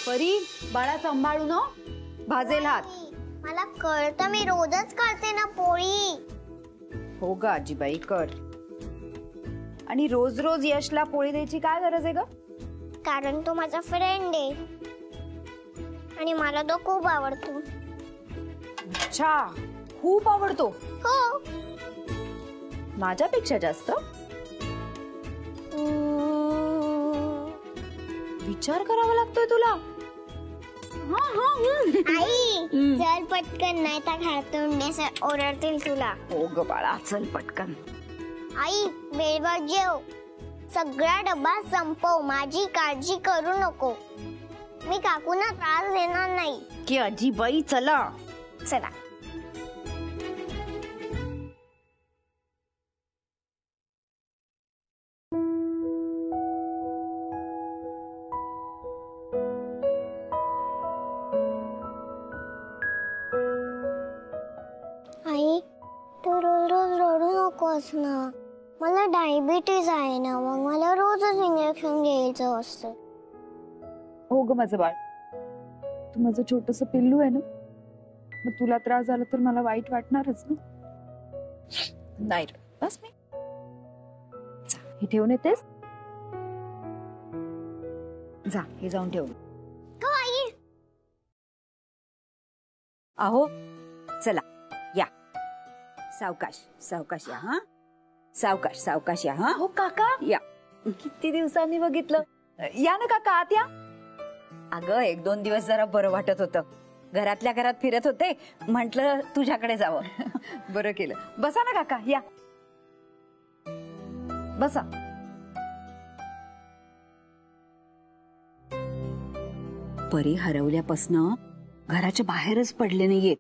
परी बाळा सांभाळून भाजेल हात. मला कळतं, मी रोजच करते ना पोळी. हो ग आजीबाई कर. आणि रोज रोज यशला पोळी द्यायची काय गरज आहे ग? कारण तो माझा फ्रेंड आहे आणि मला तो खूप आवडतो. अच्छा, खूप आवडतो? हो. माझ्यापेक्षा जास्त? विचार करावा लागतोय तुला. आई चल पटकन, नाही तर घालतो ओरडतील तुला. हो ग बाळा चल पटकन. आई वेळेवर जेव, सगळा डब्बा संपव, माझी काळजी करू नको. मी काकूंना त्रास देणार नाही. की आजीबाई चला. चला. आई तू रोज रोज रडू नकोस ना. मला डायबिटीज आहे ना, मग मला रोजच इंजेक्शन घ्यायचं असतं. हो ग माझं बाळ, तू माझं छोटस पिल्लू आहे ना, मग तुला त्रास झाला तर मला वाईट वाटणारच ना. नाही बस मी हे ठेवून येतेस. जा हे जाऊन ठेवून. हो आई. अहो चला या. सावकाश सावकाश या. हा सावकाश सावकाश या. हा हो काका या. किती दिवसांनी बघितलं. या ना काका आत या. अगं 1-2 दिवस जरा बरं वाटत होतं. घरातल्या घरात फिरत होते, म्हंटल तुझ्याकडे जावं. बरं केलं. बसा ना काका या. बसा. परी हरवल्यापासनं घराच्या बाहेरच पडले नाहीये.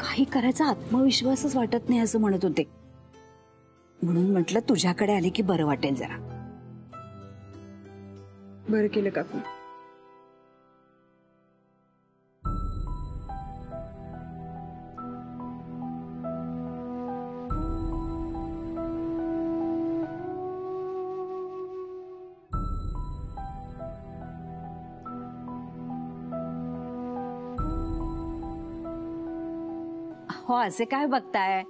काही करायचा आत्मविश्वासच वाटत नाही असं म्हणत होते. म्हणून म्हटलं तुझ्याकडे आले की बरं वाटेल जरा. बरं केलं काकू. हो असे काय बघताय.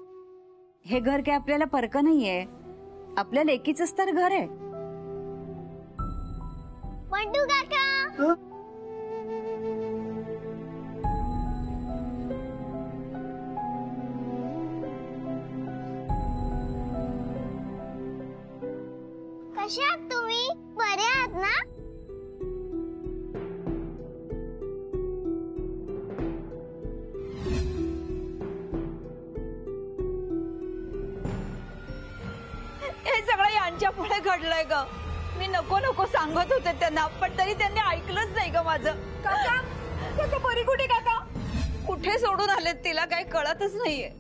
हे घर काय आपल्याला परक नाहीये. आपल्या लेकीचंच तर घर आहे. बंडू काका. कसे आहात तुम्ही? बरे आहात ना? हे सगळं यांच्यामुळे घडलंय ग. मी नको नको सांगत होते त्यांना, पण तरी त्यांनी ऐकलंच नाही ग माझं. काका काका परी कुठे काका? कुठे सोडून आलेत तिला काही कळतच नाहीये.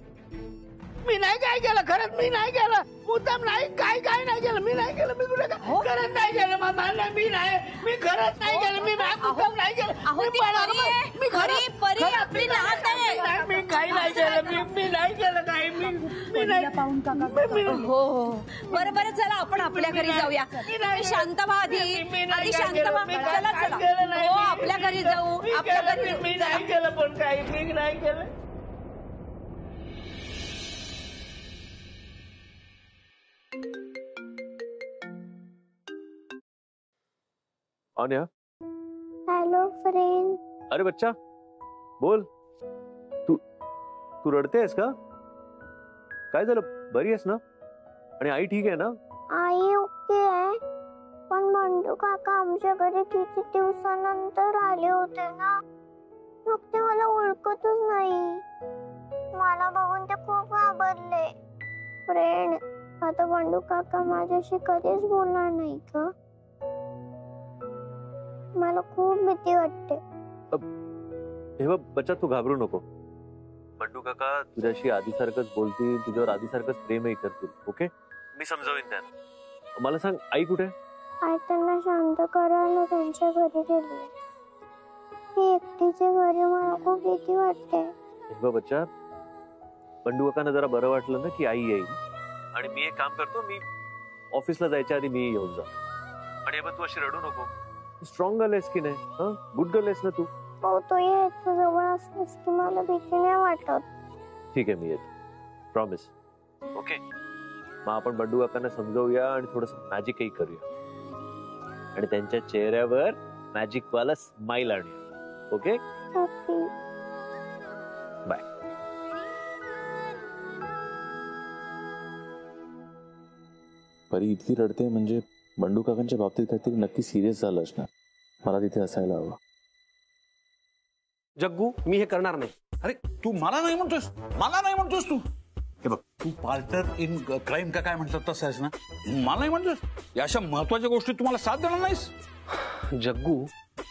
मी नाही काय केलं, खरंच मी नाही केलं. मुद्दाम नाही, काय नाही केलं. मी नाही केलं. मी कुठे खरंच नाही केलं. मी नाही, मी खरंच नाही केलं. मी मुद्दाम नाही केलं. मी खरी परी आपली नात आहे. मी काही नाही केलं. मी नाही केलं काही. मी नाही पाहून काका. हो हो बरं बरं चला आपण आपल्या घरी जाऊया. शांत व्हा आधी. आधी शांत व्हा. चला चला हो आपल्या घरी जाऊ. आपल्या घरी मी नाही केलं पण काही. मी नाही केलं. आन्या. Hello friend. अरे बच्चा बोल. तू रडतेस का? काय झालं? बरी आहेस ना? आणि आई ठीक आहे ना? आई ओके आहे, पण बंडू काका आमच्या घरी किती दिवसानंतर आले होते ना, मग ते मला ओळखतच नाही. मला बघून ते खूप घाबरले. फ्रेंड, आता बंडू काका माझ्याशी कधीच बोलणार नाही का? मला खूप भीती वाटते. हे बघ बच्चा, तू घाबरू नको. बंडू काका तुझ्याशी आधीसारखंच बोलतील, तुझ्यावर आधीसारखंच प्रेमही करतील. ओके, मी समजावीन त्यांना. मला सांग, आई कुठे? आई त्यांना शांत करायला त्यांच्या घरी गेली. मी एकटीच्या घरी, मला खूप भीती वाटते. हे बघ बच्चा, बंडू काकांना जरा बरं वाटलं ना की आई येईल, आणि मी एक काम करतो, मी ऑफिसला जायच्या आधी मी येऊन जा. आणि हे बघ, तू अशी रडू नको. स्ट्रॉंग गर्ल आहेस की नाही? गुड गर्ल आहेस ना तू? भाऊ तू ये, तू जवळ असलीस की मला भीती नाही वाटत. ठीक आहे, मी येतो, प्रॉमिस. ओके, मग आपण बंडू काकांना समजवूया आणि थोडस मॅजिकही करूया आणि त्यांच्या चेहऱ्यावर मॅजिक वाला स्माइल आणूया. Okay, okay. बाय. परी इतकी रडते म्हणजे बंडू काकांच्या बाबतीत काहीतरी नक्की सिरियस झालं असणार. मला तिथे असायला हवं. जग्गू, मी हे करणार नाही. अरे तू मला नाही म्हणतोस, मला नाही म्हणतोस तू. हे बघ, तू पार्टनर इन क्राईम का काय म्हणतात तसं आहेस ना. मला नाही म्हणतोस. या अशा महत्वाच्या गोष्टी तुम्हाला साथ देणार नाहीस. जग्गू,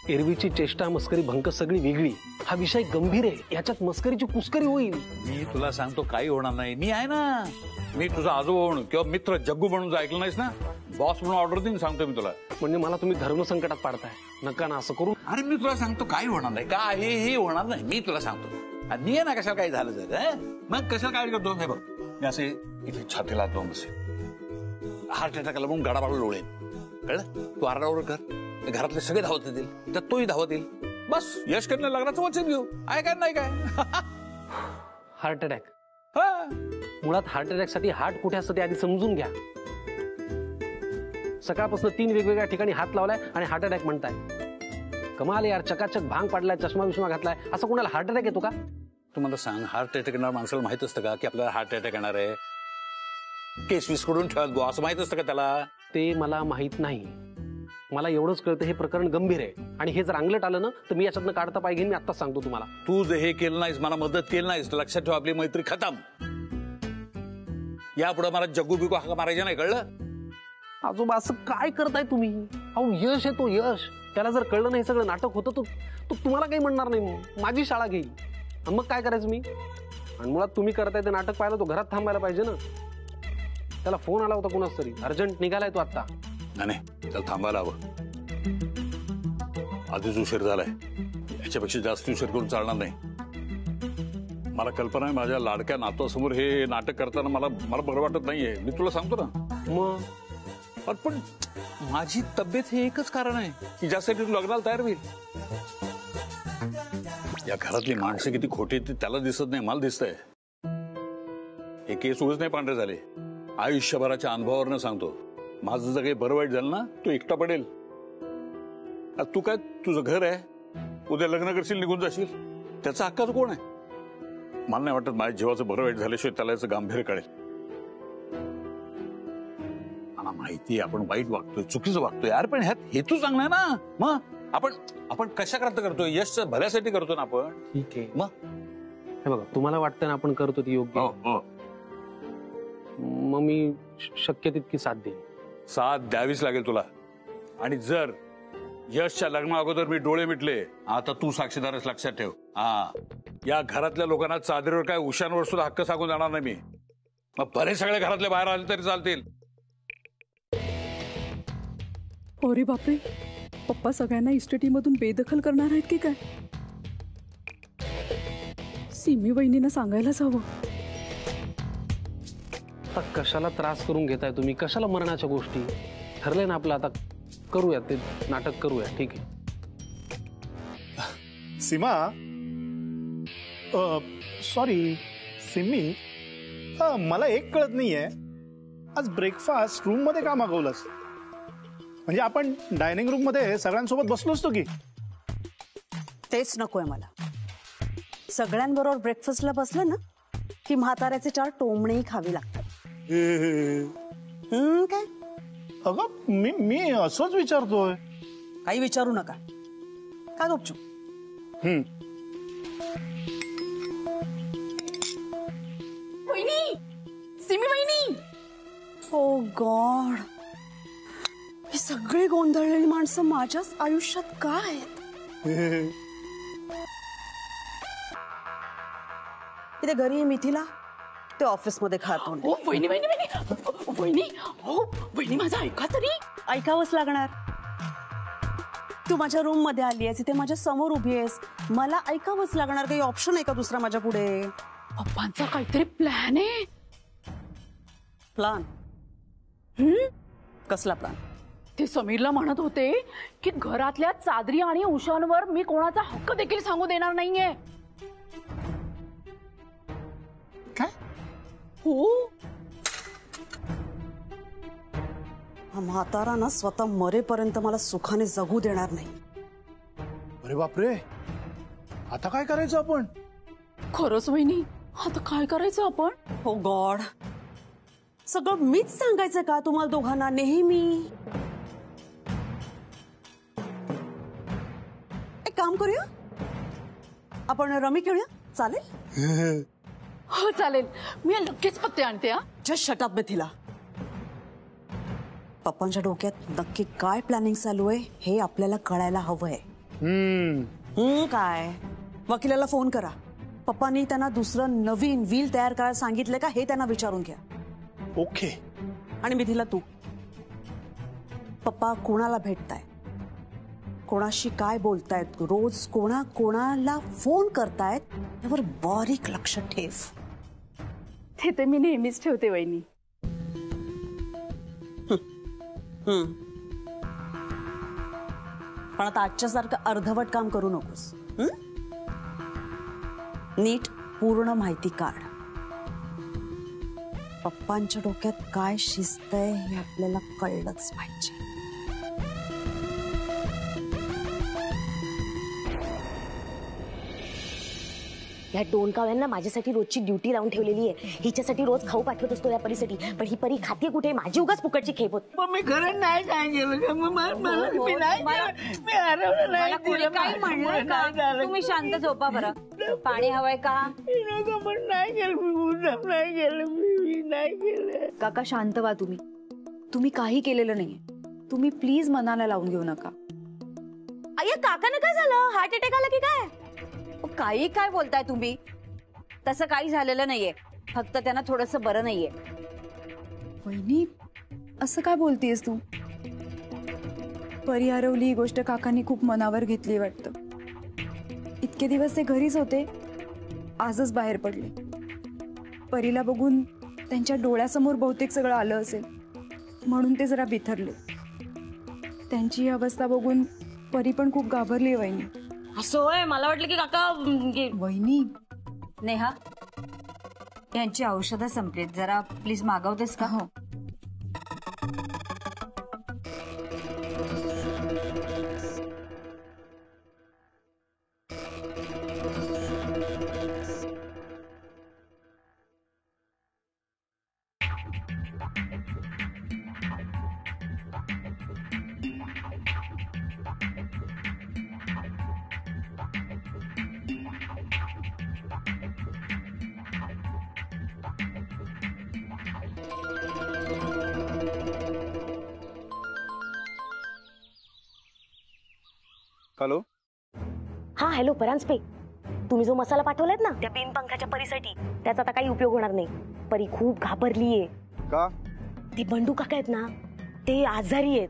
एरवीची चेष्टा मस्करी भंकस सगळी वेगळी. हा विषय गंभीर आहे, याच्यात मस्करीची कुस्करी होईल. मी तुला सांगतो काही होणार नाही. मी आहे ना. मी तुझा आजोबा म्हणून किंवा मित्र जग्गू म्हणून ऐकलं नाहीस ना. बॉस म्हणून ऑर्डर देईन सांगतो मी तुला. म्हणजे मला तुम्ही धर्मसंकटात पाडताय. नका ना असं करू. अरे मी तुला सांगतो काही होणार नाही. काही होणार नाही. मी तुला सांगतो. मी आहे ना, कशाला काही झालं जर मग कशाला काय करतो. हे बघ, मी असे इथे छातीला लावून बसे, हार्ट अटॅकला म्हणून गाडाबाडू लोळेन. कळलं? तू आरडाओरड कर, घरातले सगळे धावत येतील, तर तोही धावत येईल. बस यश करणं लग्नाचं वचन घेऊ. आहे काय नाही काय. Heart attack. हा, मुळात हार्ट अटॅक साठी हार्ट कुठे असतं ते आधी समजून घ्या. सकाळपासून 3 वेगवेगळ्या ठिकाणी हात लावलाय आणि हार्ट अटॅक म्हणताय. कमाल यार, चकाचक भांग पाडलाय, चष्मा विष्मा घातलाय, असं कोणाला हार्ट अटॅक येतो का? तू मला सांग, हार्ट अटॅक येणार माणसाला माहित असतं का की आपल्याला हार्ट अटॅक येणार आहे? केस विस्कडून ठेवत गो असं माहित असतं का त्याला? ते मला माहित नाही. मला एवढंच कळतं हे प्रकरण गंभीर आहे आणि हे जर अंगलट आलं ना तर मी याच्यातनं काढता पाय घेईन. मी आत्ताच सांगतो तुम्हाला. तू जर हे केलं नाहीस, मला मदत केली नाहीस, तर लक्षात ठेव, आपली मैत्री खतम. यापुढे मला जग्गू बिगू हाका मारायचं नाही. कळलं? आजोबा असं काय करताय तुम्ही? अहो यश आहे तो, यश. त्याला जर कळलं नाही सगळं नाटक होतं तो तुम्हाला काही म्हणणार नाही. माझी शाळा घेईल. मग काय करायचं मी? आणि मुळात तुम्ही करताय ते नाटक पाहिलं तो घरात थांबायला पाहिजे ना. त्याला फोन आला होता कुणाच तरी, अर्जंट निघालाय तो आता. नाही, त्याला थांबायला हवं. आधीच उशीर झालाय, याच्यापेक्षा जास्त उशीर करून चालणार नाही. मला कल्पना आहे, माझ्या लाडक्या नातवासमोर हे नाटक करताना मला बरं वाटत नाहीये. मी तुला सांगतो ना. मग पण माझी तब्येत हे एकच कारण आहे की ज्यासाठी तू लग्नाला तयार होईल. या घरातली माणसं किती खोटी आहेत त्याला दिसत नाही, मला दिसतंय. हे केस उगाच नाही पांढरे झाले. आयुष्यभराच्या अनुभवावरनं सांगतो, माझं जर काही बरं वाईट झालं ना, तू एकटा पडेल. तू काय, तुझं घर आहे, उद्या लग्न करशील, निघून जाशील, त्याचा हक्काचं कोण आहे? मला नाही वाटत माझ्या जीवाचं बरं वाईट झाल्याशिवाय त्याला याचं गांभीर्य कळेल. मला माहिती आपण वाईट वागतोय, चुकीचं वागतोय यार, पण ह्यात हेतू चांगला आहे ना. मग आपण कशा करता करतोय? यशच्या भल्यासाठी करतो ना आपण. ठीक आहे. मग हे बघा, तुम्हाला वाटतं ना आपण करतो ती योग्य. मग मी शक्य तितकी साथ देईन. साथ द्यावीच लागेल तुला. आणि जर यशच्या लग्ना अगोदर मी डोळे मिटले, आता तू साक्षीदारच, लक्षात ठेव. या घरातल्या लोकांना चादरीवर काय उशांवर सुद्धा हक्क सांगून जाणार नाही मी. मग बरे सगळे घरातले बाहेर आले तरी चालतील. अरे बापरे, पप्पा सगळ्यांना इस्टेटीमधून बेदखल करणार आहेत की काय? सिमी वहिनींना सांगायलाच हवं. आता कशाला त्रास करून घेताय तुम्ही? कशाला मरणाच्या गोष्टी? ठरलंय ना आपलं, आता करूया ते नाटक करूया. ठीक आहे. सीमा, सॉरी सिमी, मला एक कळत नाहीये, आज ब्रेकफास्ट रूम मध्ये का मागवलंस? म्हणजे आपण डायनिंग रूम मध्ये सगळ्यांसोबत बसलो असतो की. तेच नकोय मला. सगळ्यांबरोबर ब्रेकफास्टला बसलं ना की म्हाताऱ्याचे 4 टोमणेही खावी लागतात. काय? अगं मी असंच विचारतोय. काही विचारू नका. का गपचूप? वहिनी, सिमी वहिनी. ओ गॉड, ही सगळी गोंधळलेली माणसं माझ्याच आयुष्यात का आहेत? इथे घरी मिथिला, ते ऑफिस मध्ये खातो. वहिनी वहिनी वहिनी वहिनी, हो वहिनी, माझं ऐका तरी. ऐकावंच लागणार. तू माझ्या रूम मध्ये आली आहेस, इथे माझ्या समोर उभी आहेस, मला ऐकावंच लागणार. काही ऑप्शन आहे का दुसरा माझ्या पुढे? पप्पांचा काहीतरी प्लॅन आहे. प्लॅन? कसला प्लॅन? ते समीरला म्हणत होते की घरातल्या चादरी आणि उशांवर मी कोणाचा हक्क देखील सांगू देणार नाहीये. काय? हो, हा म्हातारा ना स्वतः मरेपर्यंत मला सुखाने जगू देणार नाही. अरे बापरे, आता काय करायचं आपण? खरंच वहिनी, आता काय करायचं आपण? हो गॉड, सगळं मीच सांगायचं का तुम्हाला दोघांना नेहमी? एक काम करूया, आपण रमी खेळूया, चालेल? हो चालेल, मी लगेच पत्ते आणते. हा, जस्ट शट अप मिथिला. पप्पांच्या डोक्यात नक्की काय प्लॅनिंग चालू आहे हे आपल्याला कळायला हवंय. काय? वकिलाला फोन करा. पप्पांनी त्यांना दुसरं नवीन व्हील तयार करायला सांगितलं का हे त्यांना विचारून घ्या. ओके. आणि मिथिला तू, पप्पा कोणाला भेटताय, कोणाशी काय बोलतायत, रोज कोणाला फोन करतायत त्यावर बारीक लक्ष ठेव. ते मी नेहमीच ठेवते वहिनी. पण आता आजच्या सारखं अर्धवट काम करू नकोस. नीट पूर्ण माहिती काढ. पप्पांच्या डोक्यात काय शिजतंय हे आपल्याला कळलंच पाहिजे. या डोनकाव्यांना माझ्यासाठी रोजची ड्युटी लावून ठेवलेली आहे. हिच्यासाठी रोज खाऊ पाठवत असतो या परीसाठी, पण ही परी खाते कुठे? माझी उगाच फुकटची खेप होत. पण मी खरं नाही काय केलं का? मी नाही केलं. मी हरवलं नाही. काही म्हणलं का? तुम्ही शांत झोपा बरं. पाणी हवंय का? पण नाही केलं मी, मुद्दाम नाही केलं मी नाही केलं. काका शांत व्हा तुम्ही. तुम्ही काही केलेलं नाहीये. तुम्ही प्लीज मनाला लावून घेऊ नका. अय्या काकांना काय झालं? हार्ट अटॅक आला की काय? काही काय बोलताय तुम्ही? तसं काही झालेलं नाहीये, फक्त त्यांना थोडंसं बरं नाहीये. वहिनी, असं काय बोलतीयस तू? परी हरवली ही गोष्ट काकांनी खूप मनावर घेतली वाटतं. इतके दिवस ते घरीच होते, आजच बाहेर पडले. परीला बघून त्यांच्या डोळ्यासमोर बहुतेक सगळं आलं असेल, म्हणून ते जरा बिथरले. त्यांची ही अवस्था बघून परी पण खूप घाबरली. वहिनी असं होय? मला वाटलं की काका. वहिनी, नेहा, यांची औषधं संपलीत, जरा प्लीज मागवतेस का? हो. हॅलो. हा हॅलो परांजपे, तुम्ही जो मसाला पाठवलात ना त्या बिनपंखाच्या परीसाठी, त्याचा आता काही उपयोग होणार नाही. परी खूप घाबरलीये. का? ते बंडू काका आहेत ना, ते आजारी आहेत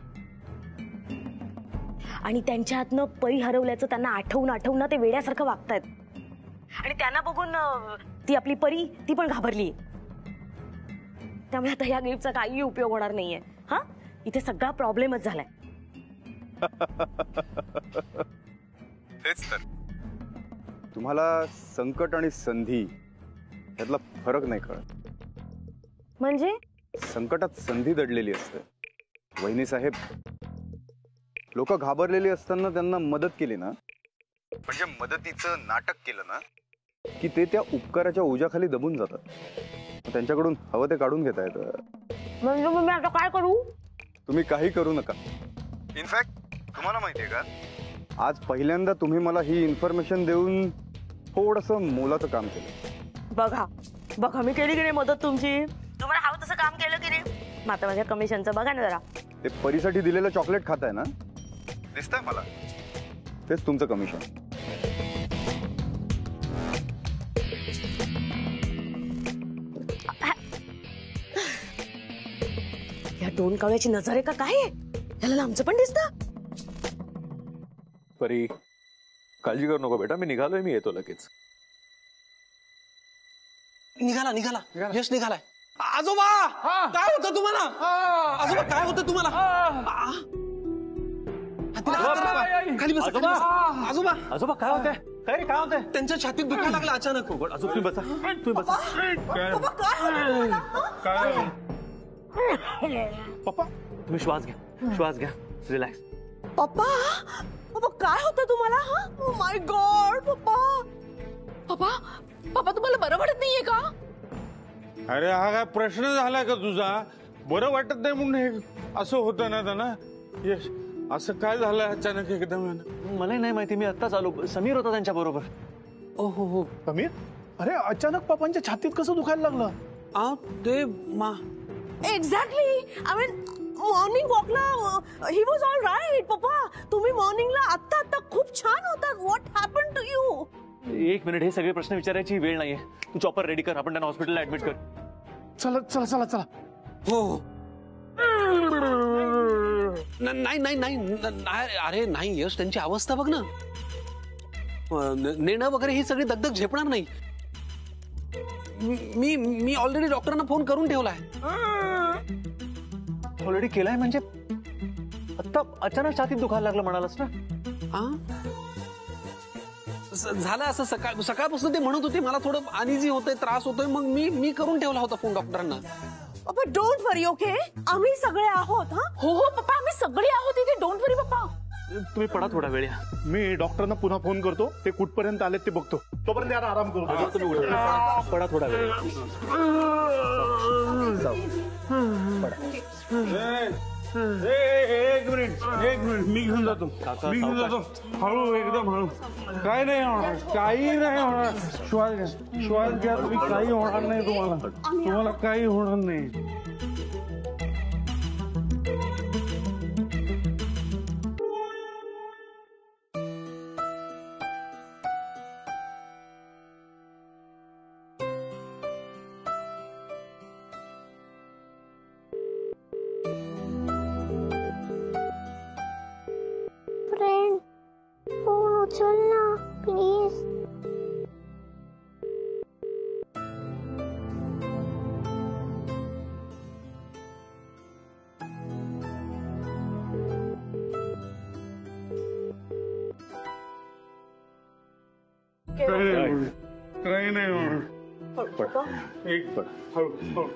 आणि त्यांच्या हातनं परी हरवल्याचं त्यांना आठवून ना ते वेड्यासारखं वागतायत. आणि त्यांना बघून ती आपली परी ती पण घाबरली. त्यामुळे आता या गिफ्टचा काही उपयोग होणार नाहीये. हा, इथे सगळा प्रॉब्लेमच झालाय. तेच तर, तुम्हाला संकट आणि संधी यातला फरक नाही कळत. म्हणजे संकटात संधी दडलेली असते. वहिनी साहेब, लोक घाबरलेली असताना त्यांना मदत केली ना, म्हणजे मदतीचं नाटक केलं ना, की ते त्या उपकाराच्या ओझ्याखाली दबून जातात. त्यांच्याकडून हवं ते काढून घेता येतं. म्हणजे मी आता काय करू? तुम्ही काही करू नका. इनफॅक्ट तुम्हाला माहितीये का, आज पहिल्यांदा तुम्ही मला ही इन्फॉर्मेशन देऊन थोडंसं मोलाचं काम केलं. बघा मी केली की नाही मदत तुमची? तुम्हाला हवं तसं काम केलं की नाही? आता माझ्या कमिशनचं बघा ना जरा. ते परीसाठी दिलेलं चॉकलेट खाताय ना, दिसतंय मला, तेच तुमचं कमिशन. या दोन कावळ्याची नजर आहे का काय? याला आमचं पण दिसतं. परी, काळजी करू नको बेटा, मी निघालोय, मी येतो लगेच. निघाला यश निघालाय. आजोबा काय होतं तुम्हाला? आजोबा काय होतं तुम्हाला? खाली बसा, खाली बसा. आजोबा आजोबा काय होतंय? काय रे, काय होतंय? त्यांच्या छातीत दुखायला लागलं अचानक. आजोबा तुम्ही बसा, तुम्ही बसा. पप्पा तुम्ही श्वास घ्या, श्वास घ्या, रिलॅक्स. पप्पा पप्पा काय होतं तुम्हाला? ओ माय गॉड पप्पा. पप्पा पप्पा तुम्हाला बरं वाटत नाहीये का? अरे हा काय प्रश्न झाला का तुझा? बरं वाटत नाही म्हणून हे असं होतं ना त्यांना. यश असं काय झालं अचानक एकदम? मलाही नाही माहिती, मी आत्ताच आलो. समीर होता त्यांच्या बरोबर. ओ हो हो. समीर, अरे अचानक पप्पांच्या छातीत कसं दुखायला लागलं? ते एक्झॅक्टली. आय मीन मॉर्निंग वॉकला ही वॉज ऑल राईट. पप्पा तुम्ही मॉर्निंगला आत्ता खूप छान होतात. What happen to you? एक मिनिट, हे सगळे प्रश्न विचारायची वेळ नाहीये. तू चॉपर रेडी कर, आपण त्यांना हॉस्पिटलला ऍडमिट कर. चला चला चला चला. हो. नाही नाही नाही, अरे नाही यश, त्यांची अवस्था बघ ना. नेणं वगैरे ही सगळी दगदग झेपणार नाही. मी ऑलरेडी डॉक्टरांना फोन करून ठेवलाय. ऑलरेडी केलाय म्हणजे? आता अचानक छातीत दुखायला लागलं म्हणालास ना? झालं असं. सकाळपासून ते म्हणत होते मला थोडं अनइझी होतंय, त्रास होतोय. मग मी करून ठेवला होता फोन डॉक्टरांना. पप्पा डोंट वरी, ओके? आम्ही सगळे आहोत. हो हो पप्पा, आम्ही सगळे आहोत इथे. डोंट वरी पप्पा. तुम्ही पडा थोडा वेळ. मी डॉक्टरांना पुन्हा फोन करतो, ते कुठपर्यंत आलेत ते बघतो. तोपर्यंत यार आराम करतो. तुम्ही पडा थोडा वेळ. एक मिनिट मी घेऊन जातो. हळू, एकदम हळू. काय नाही होणार, काही नाही होणार. श्वास घ्या तुम्ही. काही होणार नाही तुम्हाला काही होणार नाही. फ्रेंड फोन उचल ना प्लीज. काही नाही होणार. एक पड, हळू हळू.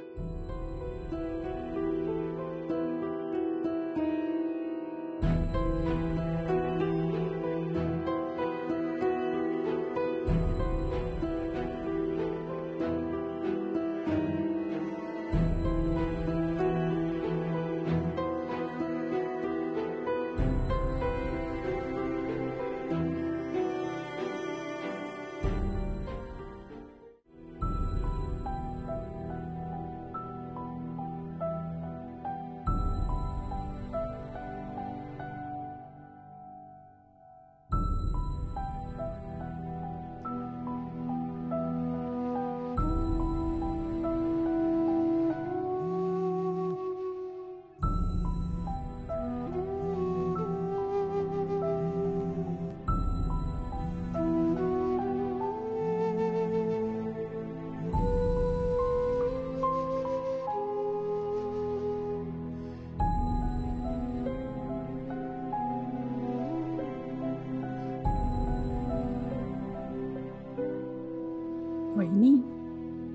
वहिनी,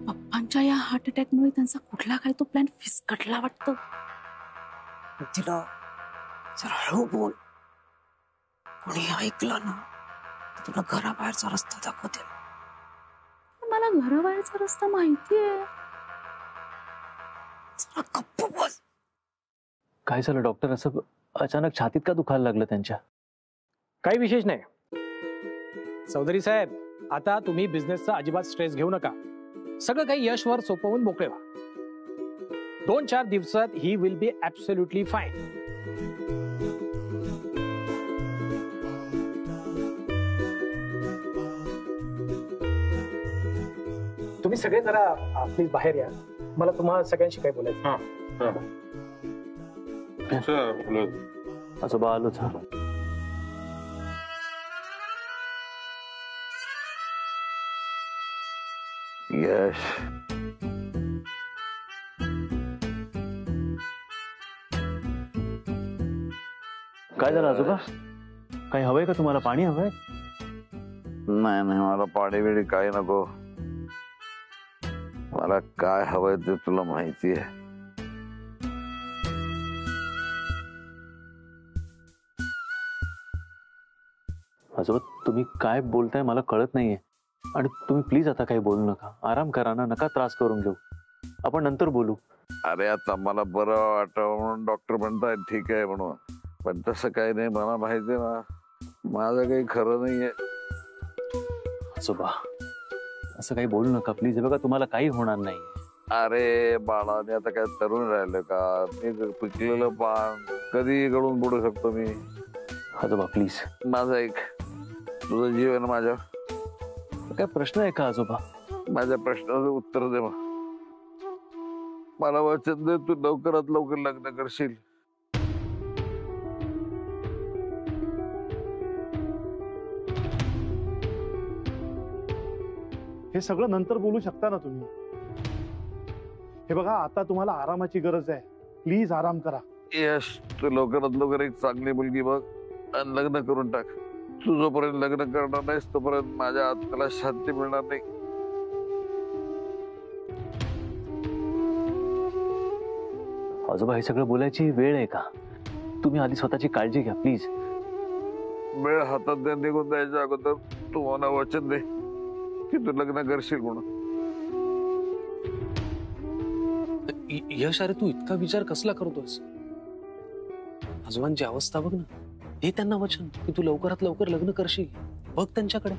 पप्पांच्या या हार्ट अटॅकमुळे त्यांचा कुठला काय तो प्लॅन फिसकटला वाटतं. तिला जरा हळू बोल. कोणी ऐकलं ना तुला घराबाहेरचा रस्ता दाखवते. मला घराबाहेरचा रस्ता माहितीये. जरा गप्प बस. काय झालं डॉक्टर? असं अचानक छातीत का दुखायला लागलं त्यांच्या? काही विशेष नाही चौधरी साहेब. आता तुम्ही बिझनेसचा अजिबात स्ट्रेस घेऊ नका. सगळं काही यशवर सोपवून मोकळे व्हा. 2-4 दिवसात he will be absolutely fine. तुम्ही सगळे जरा प्लीज बाहेर या. मला तुम्हाला सगळ्यांशी काही बोलायचं. आजोबा आलोच. यश काय झालं आजोबा? काही हवंय का तुम्हाला? पाणी हवंय? नाही नाही, मला पाणी बिडी काय नको. मला काय हवंय ते तुला माहिती आहे. आजोबा तुम्ही काय बोलताय मला कळत नाहीये. आणि तुम्ही प्लीज आता काही बोलू नका. आराम करा ना, नका त्रास करून घेऊ. आपण नंतर बोलू. अरे आता मला बरं वाटावं म्हणून डॉक्टर म्हणताय ठीक आहे म्हणून, पण तसं काही नाही. मला माहिती ना माझं काही खरं नाहीये. आजोबा असं काही बोलू नका प्लीज. बघा तुम्हाला काही होणार नाही. अरे बाळा, मी आता काय तरुण राहिलो का? मी पिकलेलं पान कधी गळून पडू शकतो मी. आजोबा प्लीज माझं ऐक. तुझं जीवन माझ्या काय प्रश्न आहे का आजोबा? माझ्या प्रश्नाचं उत्तर दे. मला वचन दे तू लवकरात लवकर लग्न करशील. हे सगळं नंतर बोलू शकता ना तुम्ही. हे बघा, आता तुम्हाला आरामाची गरज आहे. प्लीज आराम करा. यश, तू लवकरात लवकर एक चांगली मुलगी बघ आणि लग्न करून टाक. तू जोपर्यंत लग्न करणार नाहीस तोपर्यंत माझ्या आत्म्याला शांती मिळणार नाही. आजोबा हे सगळं बोलायची वेळ आहे का? तुम्ही आधी स्वतःची काळजी घ्या प्लीज. वेळ हातात निघून द्यायच्या अगोदर तू मला वचन दे की तू लग्न करशील म्हणून. यश, अरे तू इतका विचार कसला करतोस? आजोबांची अवस्था बघ ना. हे त्यांना वचन की तू लवकरात लवकर लग्न करशील. बघ त्यांच्याकडे.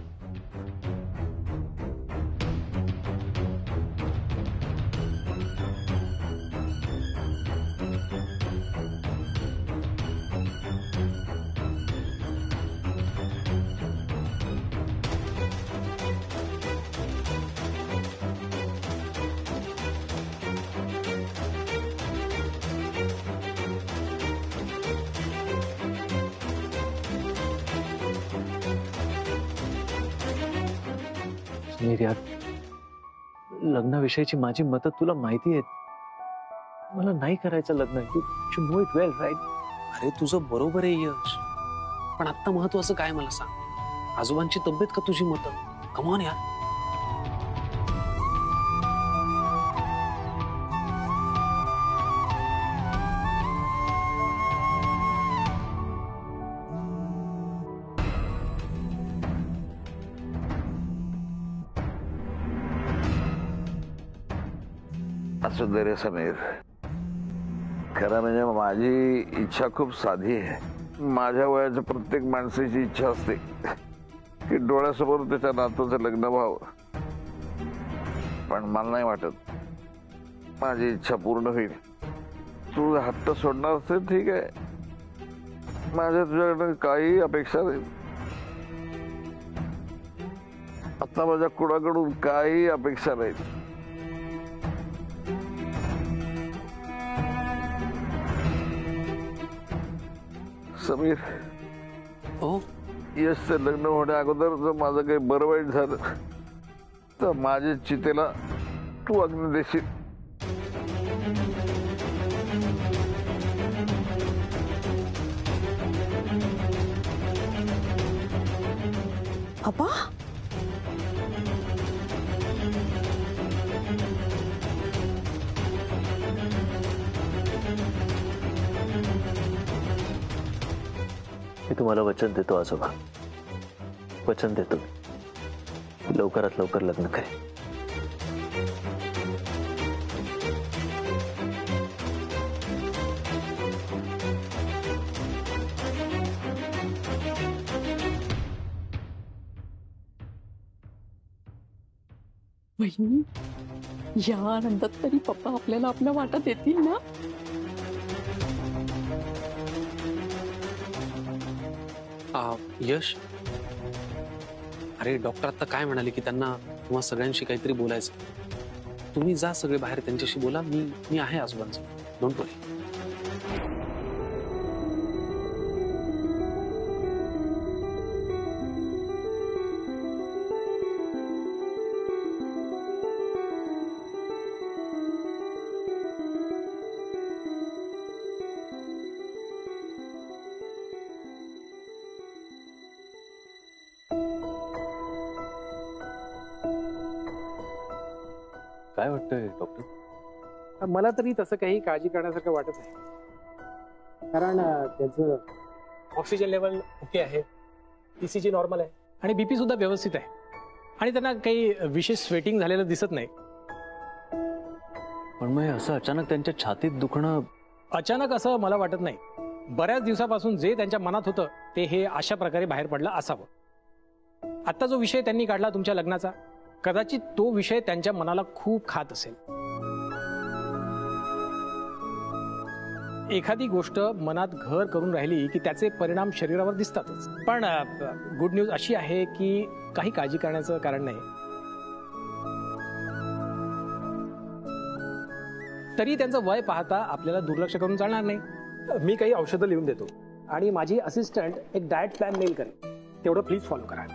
यार, लग्नाविषयीची माझी मतं तुला माहिती आहेत. मला नाही करायचं लग्न. You know it well right. अरे तुझं बरोबर आहे यश, पण आता महत्वाचं काय मला सांग. आजोबांची तब्येत का तुझी मतं? कम ऑन यार. असू दे रे समीर. खरं म्हणजे माझी इच्छा खूप साधी आहे. माझ्या वयाच्या प्रत्येक माणसाची इच्छा असते की डोळ्यासमोर त्याच्या नातूचं लग्न व्हावं. पण मला नाही वाटत माझी इच्छा पूर्ण होईल. तू हट्ट सोडणार असेल ठीक आहे. माझ्या तुझ्याकडे काही अपेक्षा नाही. आता माझ्या कुणाकडून काही अपेक्षा नाही. समीर, हो, यशचं लग्न होण्या अगोदर जर माझं काही बरं वाईट झालं तर माझ्या चितेला तू अग्नी देशील. अप्पा, मी तुम्हाला वचन देतो आजोबा. वचन देतो लवकरात लवकर लग्न करेन. वहिनी, या आनंदात तरी पप्पा आपल्याला आपल्या वाटा देतील ना? यश, अरे डॉक्टर आता काय म्हणाले की त्यांना तुम्हा सगळ्यांशी काहीतरी बोलायचं. तुम्ही जा सगळे बाहेर, त्यांच्याशी बोला. मी आहे आजोबांचं. डोंट वरी. काय वाटतंय डॉक्टर? मला तरी तसं काही काळजी करण्यासारखं वाटत नाही, कारण त्याचं ऑक्सिजन लेवल ओके आहे, ECG नॉर्मल आहे आणि BP सुद्धा व्यवस्थित आहे आणि त्यांना काही विशेष स्वेटिंग झालेलं दिसत नाही. पण मग असं अचानक त्यांच्या छातीत दुखणं? अचानक असं मला वाटत नाही. बऱ्याच दिवसापासून जे त्यांच्या मनात होतं ते हे अशा प्रकारे बाहेर पडलं असावं. आता जो विषय त्यांनी काढला तुमच्या लग्नाचा, कदाचित तो विषय त्यांच्या मनाला खूप खात असेल. एखादी गोष्ट मनात घर करून राहिली की त्याचे परिणाम शरीरावर दिसतातच. पण गुड न्यूज अशी आहे की काही काळजी करण्याचं कारण नाही. तरी त्यांचं वय पाहता आपल्याला दुर्लक्ष करून चालणार नाही. मी काही औषधं लिहून देतो आणि माझी असिस्टंट एक डाएट प्लॅन मेल करेल, तेवढं प्लीज फॉलो करा.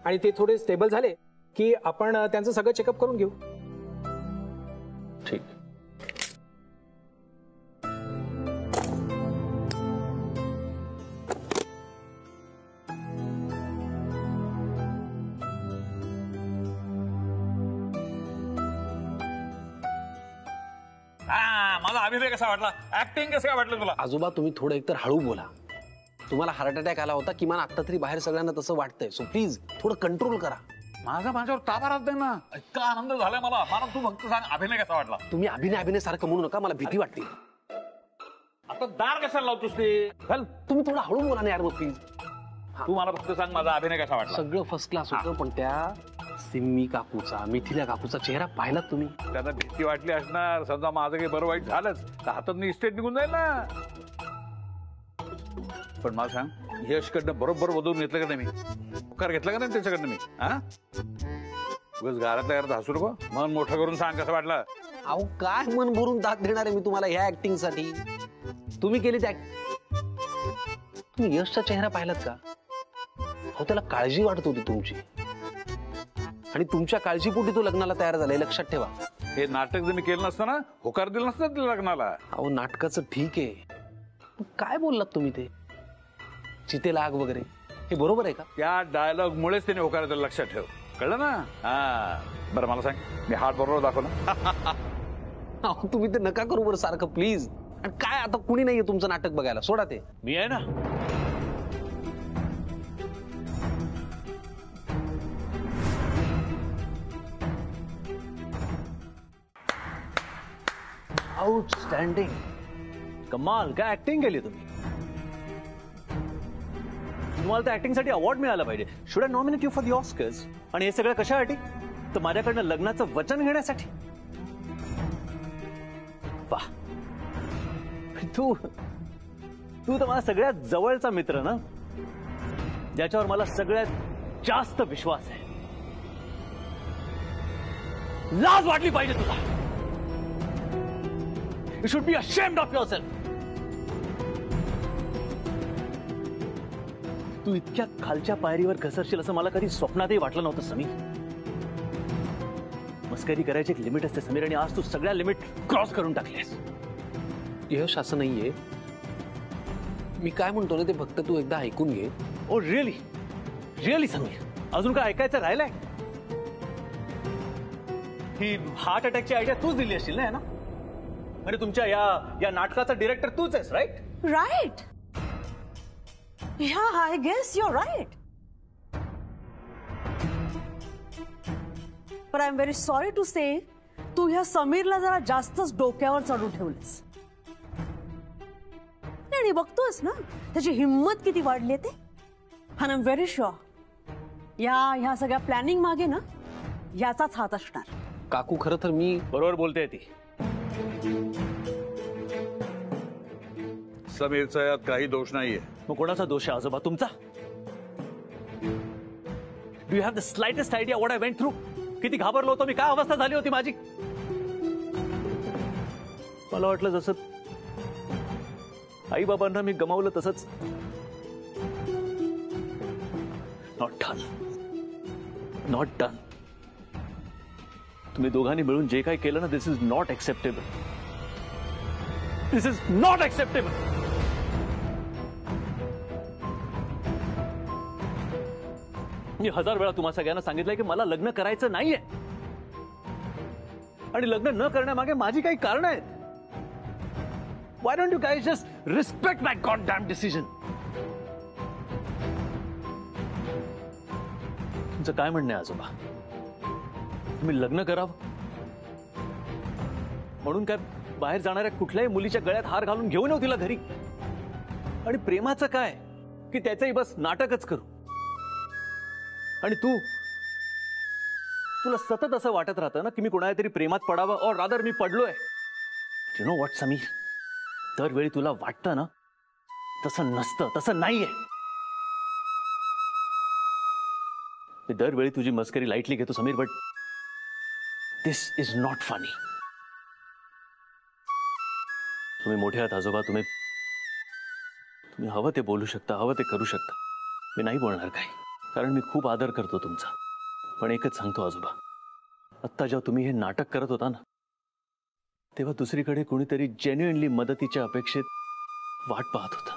आणि ते थोडे स्टेबल झाले की आपण त्यांचं सगळं चेकअप करून घेऊ. ठीक. माझा अभिनय कसा वाटला, ऍक्टिंग कसं काय वाटलं तुला? आजोबा तुम्ही थोडं एकतर हळू बोला. तुम्हाला हार्ट अटॅक आला होता, किमान आता तरी बाहेर सगळ्यांना तसं वाटतंय. सो प्लीज थोडं कंट्रोल करा. माझ्यावर ताबा राहत नाही ना. इतका आनंद झालाय मला. तू फक्त सांग अभिनय कसा वाटला? तुम्ही अभिनय सारखं म्हणू नका, मला भीती वाटते. आता दार कशाला लावतोस ते? चल तुम्ही थोडं हळू बोला ना यार मग प्लीज. तू मला फक्त सांग माझा अभिनय कसा वाटला? सगळं फर्स्ट क्लास होतं, पण त्या सिम्मी काकूचा, मिथिला काकूचा चेहरा पाहिला तुम्ही? त्यांना भीती वाटली असणार. समजा माझं काही बरं वाईट झालंच तर हातातून इस्टेट निघून जाईल ना. पण मला सांग, यशकडनं बरोबर बदलून घेतलं का नाही? मी उपकार घेतला का नाही त्याच्याकडनं मी? उगाच घरातल्या घरात हसू नको. मन मोठं करून सांग कसं वाटलं. अहो काय मन भरून दाद देणार आहे मी तुम्हाला ह्या ऍक्टिंग साठी? तुम्ही केली त्या. तुम्ही यशचा चेहरा पाहिलात का? अहो त्याला काळजी वाटत होती तुमची, आणि तुमच्या काळजीपोटी तो लग्नाला तयार झालाय, लक्षात ठेवा. हे नाटक जर मी केलं नसतं ना, होकार दिलं नसतं लग्नाला. अहो नाटकाचं ठीक आहे, काय बोललात तुम्ही ते चितेला आग वगैरे, हे बरोबर आहे का? त्या डायलॉग मुळेच त्याने होकार दिला, लक्षात ठेव. कळलं ना? बरं मला सांग, मी हात बरोबर दाखव ना. तुम्ही ते नका करू बरं सारखं प्लीज. आणि काय आता कुणी नाहीये तुमचं नाटक बघायला, सोडा ते. मी आहे ना. आउटस्टँडिंग. कमाल, काय ऍक्टिंग केली तुम्ही. तुम्हाला त्या ऍक्टिंग साठी अवॉर्ड मिळाला पाहिजे. Should I nominate you for the Oscars. आणि हे सगळं कशासाठी? तर माझ्याकडनं लग्नाचं वचन घेण्यासाठी. वाह, तू तर मला सगळ्यात जवळचा मित्र ना, ज्याच्यावर मला सगळ्यात जास्त विश्वास आहे. लाज वाटली पाहिजे तुला. You should be ashamed of yourself. तू इतक्या खालच्या पायरीवर घसरशील असं मला कधी स्वप्नातही वाटलं नव्हतं समीर. मस्करी करायची एक लिमिट असते समीर, आणि आज तू सगळ्या लिमिट क्रॉस करून टाकलीस. यश असं नाहीये. मी काय म्हणतो ना ते फक्त तू एकदा ऐकून घे. ओ रिअली रिअली समीर, अजून काय ऐकायचं राहिलंय? ही हार्ट अटॅकची आयडिया तूच दिली असशील ना? म्हणजे तुमच्या या नाटकाचा डिरेक्टर तूच आहेस, right? Right. Yeah, I guess you're right. But I'm very sorry to say, तू ह्या समीरला जरा जास्तच डोक्यावर चढून ठेवलंस. आणि बघतोस ना त्याची हिंमत किती वाढली ते. आणि आय एम व्हेरी शुअर ह्या सगळ्या प्लॅनिंग मागे ना याचाच हात असणार. काकू खरं तर मी बरोबर बोलते ती. समीरचा यात काही दोष नाहीये. मग कोणाचा दोष आहे आजोबा? तुमचा? Do you have the slightest idea what I went through? किती घाबरलो होतो मी, काय अवस्था झाली होती माझी. मला वाटलं जसं आई बाबांना मी गमावलं तसंच. Not done. तुम्ही दोघांनी मिळून जे काही केलं ना, this is not acceptable. This is not acceptable. मी 1000 वेळा तुम्हा सगळ्यांना सांगितलंय की मला लग्न करायचं नाहीये. आणि लग्न न करण्यामागे माझी काही कारण आहेत. Why don't you guys just respect my goddamn decision? तुमचं काय म्हणणं आहे आजोबा? तुम्ही लग्न करावं म्हणून काय बाहेर जाणाऱ्या कुठल्याही मुलीच्या गळ्यात हार घालून घेऊन येऊ तिला घरी? आणि प्रेमाचं काय की त्याचंही बस नाटकच करू? आणि तुला सतत असं वाटत राहतं ना की मी कोणाला तरी प्रेमात पडावं, और रादर मी पडलोय. यू नो व्हॉट समीर, दरवेळी तुला वाटतं ना तसं नसतं, तसं नाहीये. मी दरवेळी तुझी मस्करी लाईटली घेतो Sameer, but this is not funny. तुम्ही मोठे आहात आजोबा, तुम्ही हवं ते बोलू शकता, हवं ते करू शकता. मी नाही बोलणार काही, कारण मी खूप आदर करतो तुमचा. पण एकच सांगतो आजोबा, आत्ता जेव्हा तुम्ही हे नाटक करत होता ना, तेव्हा दुसरीकडे कोणीतरी जेन्युइनली मदतीच्या अपेक्षेत वाट पाहत होता.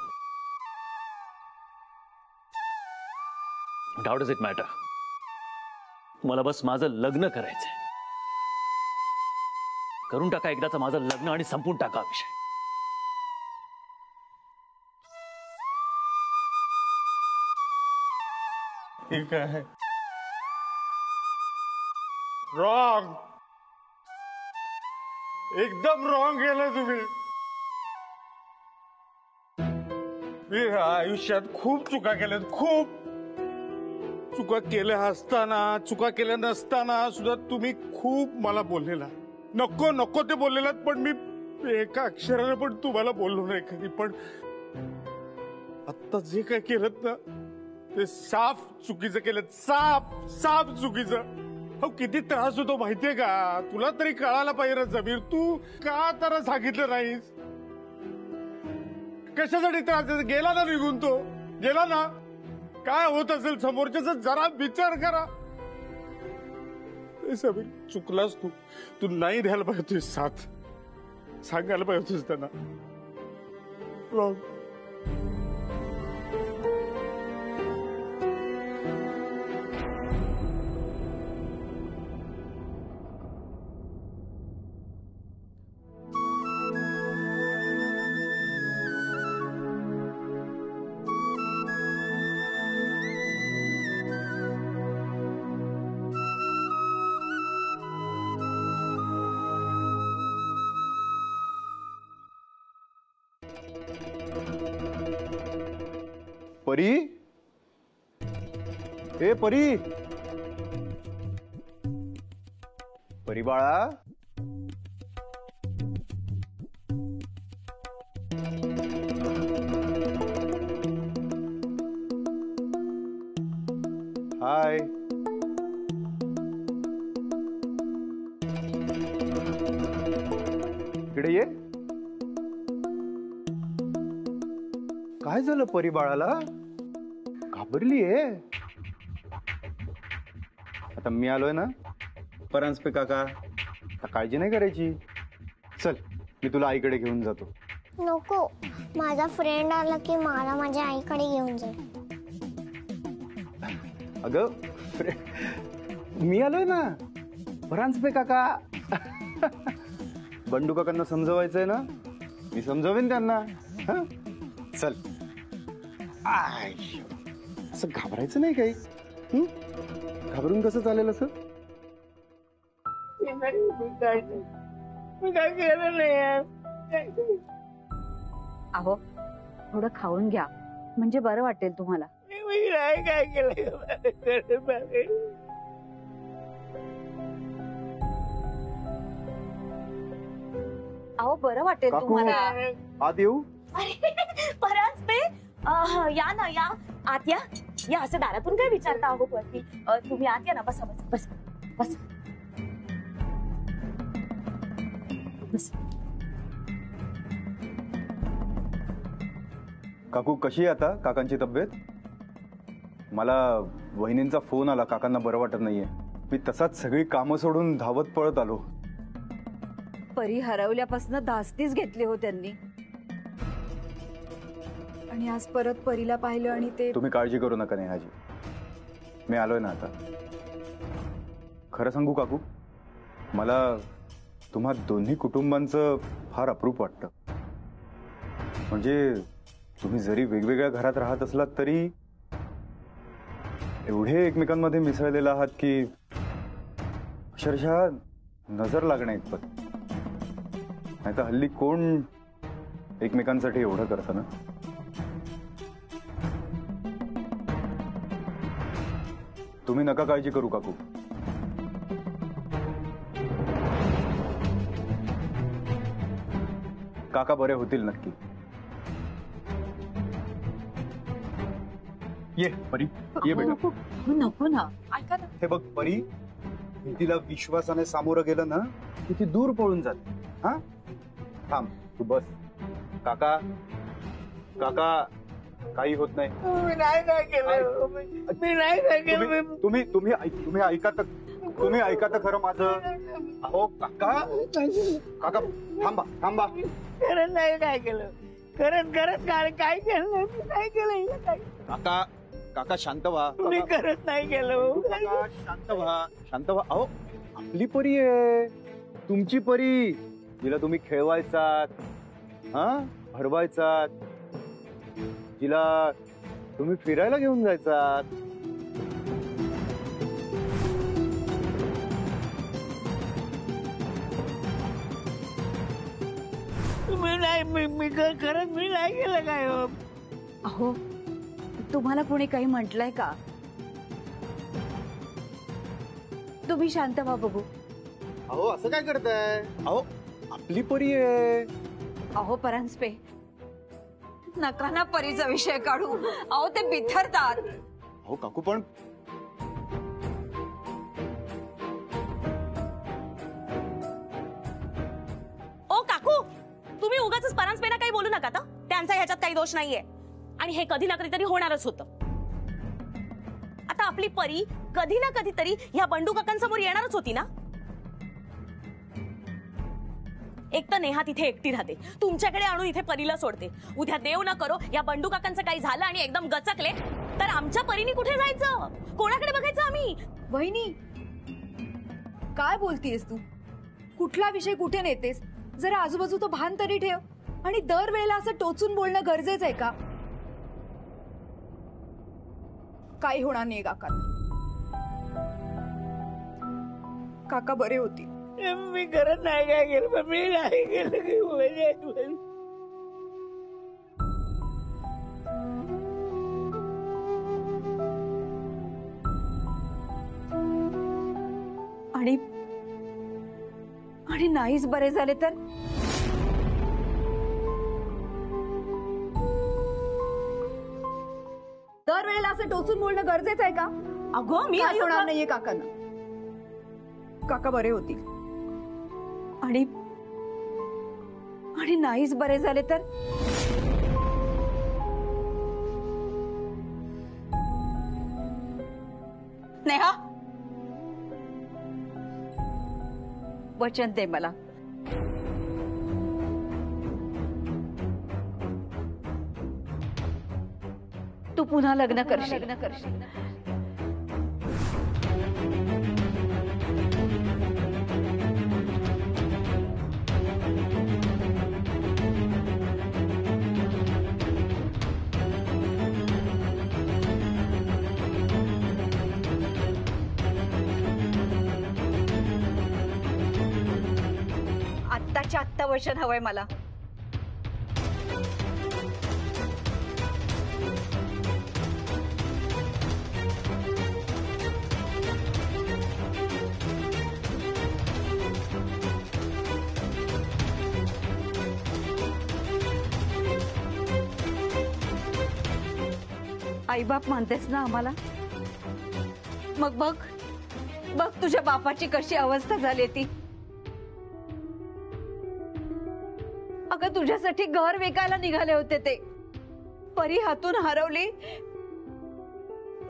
How does it matter? मला बस माझं लग्न करायचंय. करून टाका एकदाचं माझं लग्न आणि संपून टाका विषय. ठीक आहे. रॉंग, एकदम रॉंग केलं तुम्ही. मी आयुष्यात खूप चुका केल्यात, खूप चुका केल्या असताना, चुका केल्या नसताना सुद्धा तुम्ही खूप मला बोललेला. नको नको ते बोललेलात, पण मी एका अक्षराने पण तुम्हाला बोललो नाही कधी. पण आता जे काय केलं ना ते साफ चुकीचं केलं, साफ चुकीचं. हो, किती त्रास होतो माहितीये का? तुला तरी कळायला पाहिजे ना समीर, तू का तर सांगितलं नाहीस? कशासाठी त्रास? गेला ना निघून, तो गेला ना. काय होत असेल समोरच्याचा जरा विचार करा. समीर, चुकलास तू नाही द्यायला पाहिजे तुझी साथ, सांगायला पाहिजे होतीस त्यांना. परी, ए परी, परी बाळा. हाय. इकडे ये. काय झालं परी बाळाला? घाबरली आहे? आता मी आलोय ना, परांजपे काका, काळजी नाही करायची. चल, मी तुला आईकडे घेऊन जातो. नको, माझा फ्रेंड आला की मला माझ्या आईकडे घेऊन जाईल. अगं मी आलोय ना, परांजपे काका. बंडू काकांना समजवायचंय ना, मी समजवेन त्यांना. चल. असं घाबरायचं नाही काही. घाबरून कसं चालेल असं? मी काय केलं नाही. अहो, थोडं खाऊन घ्या म्हणजे बरं वाटेल तुम्हाला. मी नाही काय केलं. अहो, बरं वाटेल तुम्हाला. आत येऊ? परांजपे, या ना, या आत या. या, असं दारातून काय विचारता अहो वरती? तुम्ही आत या ना. बसा बसा बस बस बस. काकू, कशी आहे आता काकांची तब्येत? मला वहिनींचा फोन आला, काकांना बरं वाटत नाहीये. मी तसाच सगळी कामं सोडून धावत पळत आलो. परी हरवल्यापासून धास्तीच घेतली हो त्यांनी. आणि आज परत परीला पाहिलं आणि ते. तुम्ही काळजी करू नका नेहाजी, मी आलोय ना आता. खरं सांगू काकू, मला तुम्हा दोन्ही कुटुंबांचं फार अप्रूप वाटतं. म्हणजे तुम्ही जरी वेगवेगळ्या घरात राहत असलात तरी एवढे एकमेकांमध्ये मिसळलेले आहात की अक्षरशः नजर लागण्या इतपत. नाही तर हल्ली कोण एकमेकांसाठी एवढं करतं ना. तुम्ही नका काळजी करू काकू. काका बरे होतील नक्की. ये परी, ये बेटा. नको ना, ऐका ना. हे बघ परी, तिला विश्वासाने सामोरं गेलं ना की ती दूर पळून जाते. हा थांब, तू बस. काका काका काही होत नाही. मी नाही काय केलं, मी नाही काय केलं. तुम्ही ऐका तर खरं माझं. अहो काका काका थांबा थांबा. खरंच नाही काय केलं, खरंच काय केलं नाही केलं. काका काका शांत व्हा. मी खरंच नाही केलं. शांत व्हा. अहो आपली परी आहे, तुमची परी. जिला तुम्ही खेळवायचात, हा भरवायचात, जिला तुम्ही फिरायला घेऊन जायचात. मी खरंच मी नाही केलं काय. अहो तुम्हाला कोणी काही म्हटलंय का? तुम्ही शांत व्हा बघू. अहो असं काय करताय? अहो आपली परी आहे. अहो परांजपे, नका ना परीचा विषय काढू. अहो ते बिथरतात. अहो काकू पण ओ काकू, तुम्ही उगाच परांजपेना काही बोलू नका. त्यांचा ह्याच्यात काही दोष नाहीये आणि हे कधी ना कधीतरी होणारच होतं. आता आपली परी कधी ना कधीतरी ह्या बंडू काकांसमोर येणारच होती ना. एक तर नेहा तिथे एकटी राहते, तुमच्याकडे आणून इथे परीला सोडते. उद्या देव न करो या बंडू काकांचं काही झालं आणि एकदम गचकले तर आमच्या परीने कुठे जायचं, कोणाकडे बघायचं आम्ही? वहिनी काय बोलतीयस तू? कुठला विषय कुठे नेतेस? जरा आजूबाजूचं भान तरी ठेव. आणि दरवेळेला असं टोचून बोलणं गरजेचं आहे का? काही होणार नाही काका. काका बरे होती. मी खरंच नाही काय केलं, पण मी नाही केलं. आणि नाहीच बरे झाले तर? दरवेळेला असं टोचून बोलणं गरजेचं आहे का? अगो मी काही होणार नाहीये काकांना. काका बरे होतील. आणि नाहीच बरे झाले तर? नेहा, वचन दे मला. तू पुन्हा लग्न करशील. आत्ताच्या आत्ता वचन हवंय मला. आईबाप मानतेस ना आम्हाला? मग बघ बघ तुझ्या बापाची कशी अवस्था झाली ती. अगं तुझ्यासाठी घर विकायला निघाले होते ते. परी हातून हरवली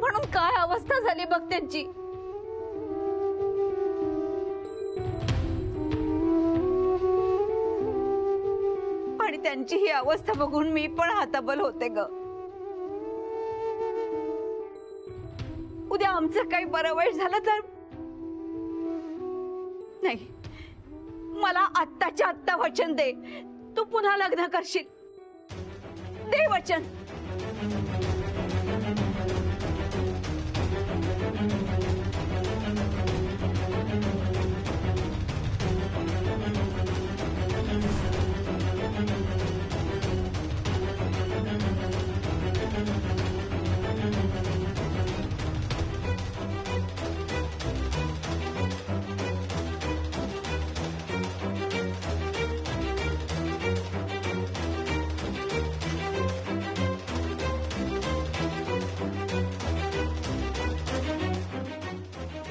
म्हणून काय अवस्था झाली बघ त्यांची. आणि त्यांची ही अवस्था बघून मी पण हाताबल होते ग. उद्या आमचं काही बरं वाईट झालं तर? नाही मला आत्ताच्या आत्ता वचन दे, तू पुन्हा लग्न करशील. दे वचन.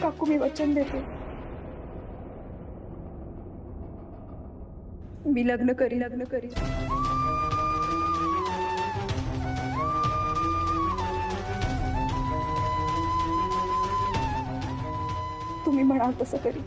काकू मी वचन देते, मी लग्न करी. तुम्ही म्हणाल तसं करी.